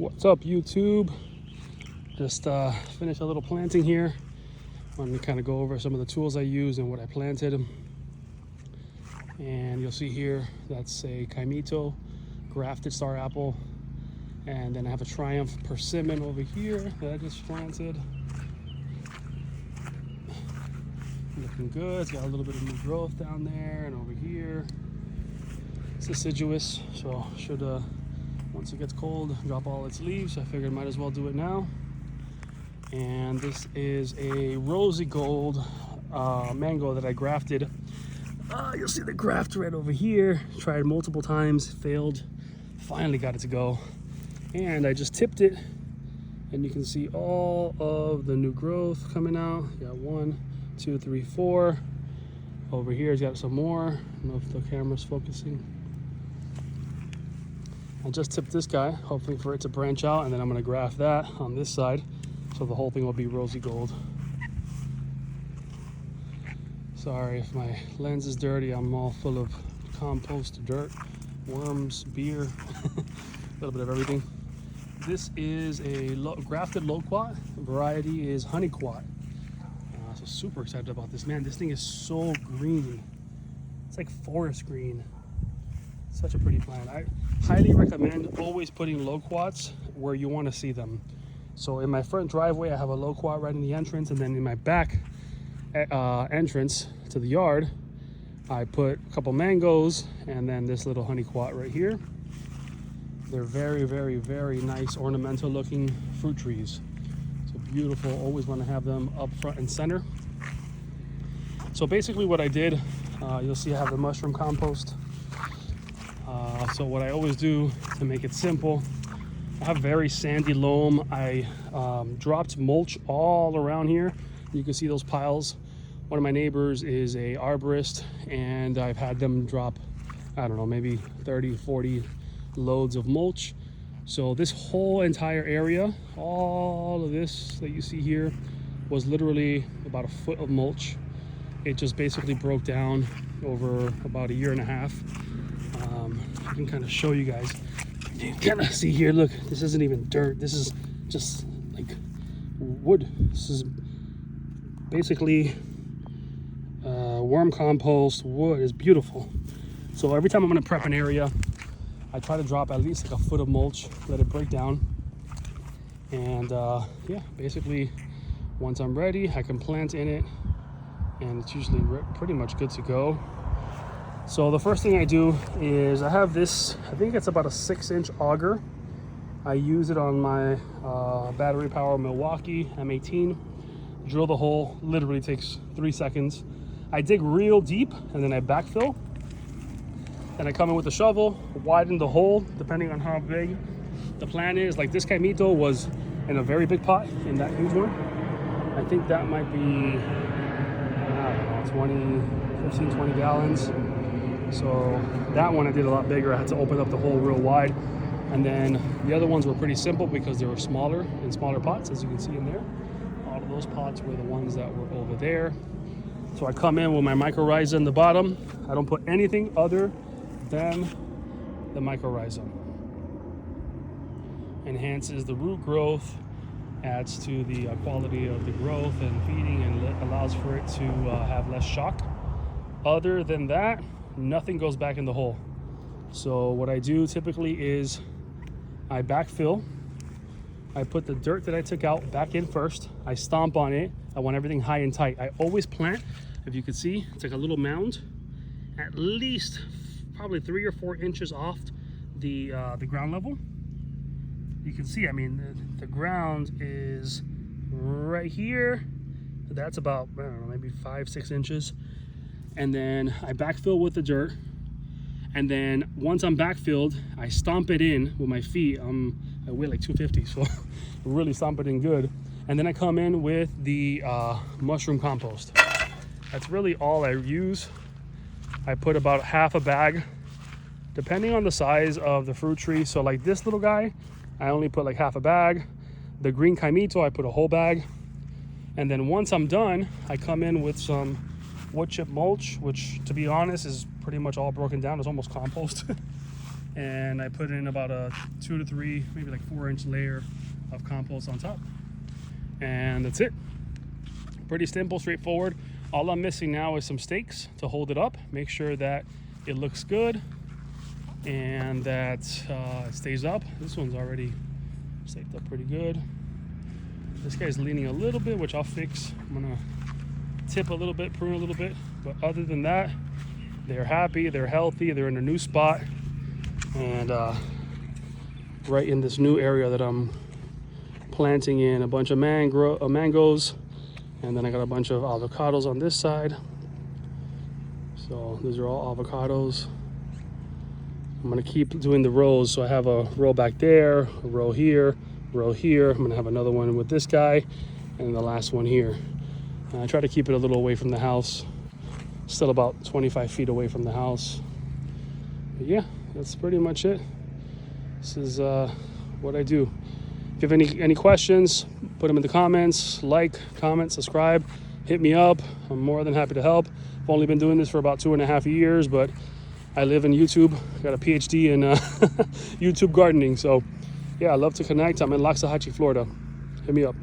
What's up, YouTube? Just finished a little planting here. I'm gonna kind of go over some of the tools I used and what I planted. And you'll see here, that's a Kaimito grafted star apple. And then I have a Triumph persimmon over here that I just planted. Looking good. It's got a little bit of new growth down there and over here. It's deciduous, so should once it gets cold, drop all its leaves. I figured I might as well do it now. And this is a rosy gold mango that I grafted. You'll see the graft right over here. Tried multiple times, failed. Finally got it to go. And I just tipped it, and you can see all of the new growth coming out. You got 1, 2, 3, 4. Over here, it's got some more. I don't know if the camera's focusing. I just tipped this guy, hoping for it to branch out, and then I'm gonna graft that on this side, so the whole thing will be rosy gold. Sorry if my lens is dirty. I'm all full of compost, dirt, worms, beer, a little bit of everything. This is a grafted loquat. Variety is honeyquat. So super excited about this, man. This thing is so green. It's like forest green. Such a pretty plant. I highly recommend always putting loquats where you want to see them. So in my front driveway, I have a loquat right in the entrance, and then in my back entrance to the yard, I put a couple mangoes and then this little honeyquat right here. They're very, very, very nice ornamental looking fruit trees. So beautiful. Always want to have them up front and center. So basically what I did, you'll see I have the mushroom compost. So what I always do to make it simple, I have very sandy loam. I dropped mulch all around here. You can see those piles. One of my neighbors is a arborist, and I've had them drop, I don't know, maybe 30, 40 loads of mulch. So this whole entire area, all of this that you see here, was literally about a foot of mulch. It just basically broke down over about a year and a half. I can kind of show you guys. You can kind of see here, look, this isn't even dirt. This is just like wood. This is basically worm compost, wood. Is beautiful. So every time I'm gonna prep an area, I try to drop at least like a foot of mulch, let it break down. And yeah, basically once I'm ready, I can plant in it, and it's usually pretty much good to go. So the first thing I do is I have this, I think it's about a 6-inch auger. I use it on my battery power Milwaukee M18. Drill the hole, literally takes 3 seconds. I dig real deep and then I backfill. Then I come in with a shovel, widen the hole depending on how big the plant is. Like this Kaimito was in a very big pot, in that huge one. I think that might be, I don't know, 15, 20 gallons. So that one I did a lot bigger. I had to open up the hole real wide. And then the other ones were pretty simple because they were smaller in smaller pots, as you can see in there. All of those pots were the ones that were over there. So I come in with my mycorrhiza in the bottom. I don't put anything other than the mycorrhiza. Enhances the root growth, adds to the quality of the growth and feeding, and allows for it to have less shock. Other than that, nothing goes back in the hole. So what I do typically is I backfill. I put the dirt that I took out back in first. I stomp on it. I want everything high and tight. I always plant, if you can see, it's like a little mound, at least probably 3 or 4 inches off the ground level. You can see, I mean, the ground is right here. That's about, I don't know, maybe 5, 6 inches. And then I backfill with the dirt. And then once I'm backfilled, I stomp it in with my feet. I weigh like 250, so really stomp it in good. And then I come in with the mushroom compost. That's really all I use. I put about half a bag, depending on the size of the fruit tree. So like this little guy, I only put like half a bag. The green Kaimito, I put a whole bag. And then once I'm done, I come in with some wood chip mulch, which to be honest is pretty much all broken down. It's almost compost. and I put in about a 2 to 3, maybe like 4-inch layer of compost on top, and that's it. Pretty simple, straightforward. All I'm missing now is some stakes to hold it up, make sure that it looks good and that it stays up. This one's already staked up pretty good. This guy's leaning a little bit, which I'll fix. I'm gonna tip a little bit, prune a little bit, but other than that, they're happy, they're healthy, they're in a new spot, and right in this new area that I'm planting in a bunch of mangoes, and then I got a bunch of avocados on this side. So these are all avocados. I'm gonna keep doing the rows, so I have a row back there, a row here, row here. I'm gonna have another one with this guy, and the last one here. I try to keep it a little away from the house, still about 25 feet away from the house. But yeah, that's pretty much it. This is what I do. If you have any questions, put them in the comments. Like, comment, subscribe, hit me up. I'm more than happy to help. I've only been doing this for about 2.5 years, but I live in YouTube. Got a PhD in YouTube gardening. So yeah, I love to connect. I'm in Loxahatchee, Florida. Hit me up.